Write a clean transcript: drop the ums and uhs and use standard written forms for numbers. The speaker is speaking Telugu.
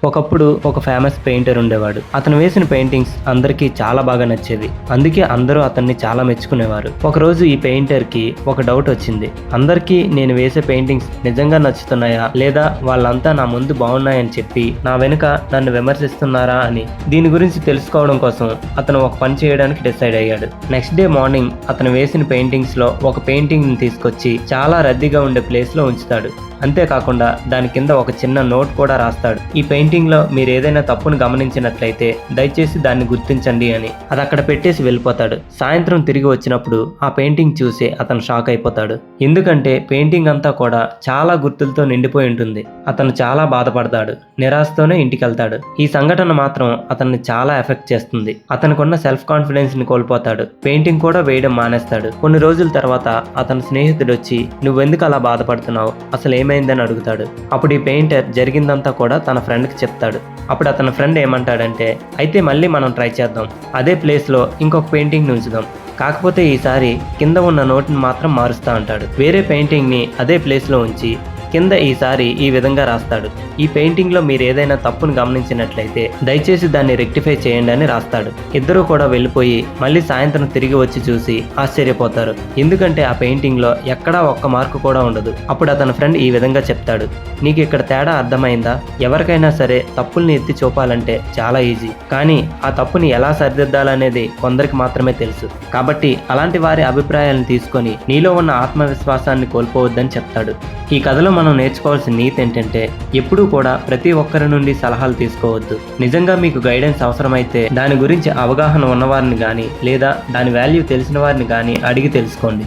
ఒకప్పుడు ఒక ఫేమస్ పెయింటర్ ఉండేవాడు. అతను వేసిన పెయింటింగ్స్ అందరికీ చాలా బాగా నచ్చేవి. అందుకే అందరూ అతన్ని చాలా మెచ్చుకునేవారు. ఒకరోజు ఈ పెయింటర్ కి ఒక డౌట్ వచ్చింది. అందరికీ నేను వేసే పెయింటింగ్స్ నిజంగా నచ్చుతున్నాయా, లేదా వాళ్ళంతా నా ముందు బాగున్నాయని చెప్పి నా వెనుక నన్ను విమర్శిస్తున్నారా అని. దీని గురించి తెలుసుకోవడం కోసం అతను ఒక పని చేయడానికి డిసైడ్ అయ్యాడు. నెక్స్ట్ డే మార్నింగ్ అతను వేసిన పెయింటింగ్స్ లో ఒక పెయింటింగ్ ని తీసుకొచ్చి చాలా రద్దీగా ఉండే ప్లేస్ లో ఉంచుతాడు. అంతేకాకుండా దాని కింద ఒక చిన్న నోట్ కూడా రాస్తాడు. ఈ పెయింటింగ్ లో మీరు ఏదైనా తప్పును గమనించినట్లయితే దయచేసి దాన్ని గుర్తించండి అని. అది అక్కడ పెట్టేసి వెళ్ళిపోతాడు. సాయంత్రం తిరిగి వచ్చినప్పుడు ఆ పెయింటింగ్ చూసి అతను షాక్ అయిపోతాడు. ఎందుకంటే పెయింటింగ్ అంతా కూడా చాలా గుర్తులతో నిండిపోయి ఉంటుంది. అతను చాలా బాధపడతాడు. నిరాశతోనే ఇంటికి వెళ్తాడు. ఈ సంఘటన మాత్రం అతన్ని చాలా ఎఫెక్ట్ చేస్తుంది. అతనికున్న సెల్ఫ్ కాన్ఫిడెన్స్ ని కోల్పోతాడు. పెయింటింగ్ కూడా వేయడం మానేస్తాడు. కొన్ని రోజుల తర్వాత అతని స్నేహితుడు వచ్చి, నువ్వెందుకు అలా బాధపడుతున్నావు, అసలు ఏమైందని అడుగుతాడు. అప్పుడు ఈ పెయింటర్ జరిగిందంతా కూడా తన ఫ్రెండ్కి చెప్తాడు. అప్పుడు అతని ఫ్రెండ్ ఏమంటాడంటే, అయితే మళ్ళీ మనం ట్రై చేద్దాం, అదే ప్లేస్లో ఇంకొక పెయింటింగ్ ఉంచుదాం, కాకపోతే ఈసారి కింద ఉన్న నోట్ని మాత్రం మారుస్తా అంటాడు. వేరే పెయింటింగ్ని అదే ప్లేస్లో ఉంచి కింద ఈసారి ఈ విధంగా రాస్తాడు. ఈ పెయింటింగ్ లో మీరు ఏదైనా తప్పును గమనించినట్లయితే దయచేసి దాన్ని రెక్టిఫై చేయండి అని రాస్తాడు. ఇద్దరూ కూడా వెళ్ళిపోయి మళ్ళీ సాయంత్రం తిరిగి వచ్చి చూసి ఆశ్చర్యపోతారు. ఎందుకంటే ఆ పెయింటింగ్ లో ఎక్కడా ఒక్క మార్కు కూడా ఉండదు. అప్పుడు అతని ఫ్రెండ్ ఈ విధంగా చెప్తాడు, నీకు ఇక్కడ తేడా అర్థమైందా? ఎవరికైనా సరే తప్పుల్ని ఎత్తి చూపాలంటే చాలా ఈజీ, కానీ ఆ తప్పుని ఎలా సరిదిద్దాలనేది కొందరికి మాత్రమే తెలుసు. కాబట్టి అలాంటి వారి అభిప్రాయాలను తీసుకొని నీలో ఉన్న ఆత్మవిశ్వాసాన్ని కోల్పోవద్దని చెప్తాడు. ఈ కథలో మనం నేర్చుకోవాల్సిన నీతి ఏంటంటే, ఎప్పుడూ కూడా ప్రతి ఒక్కరి నుండి సలహాలు తీసుకోవద్దు. నిజంగా మీకు గైడెన్స్ అవసరమైతే దాని గురించి అవగాహన ఉన్నవారిని కానీ లేదా దాని వాల్యూ తెలిసిన వారిని కానీ అడిగి తెలుసుకోండి.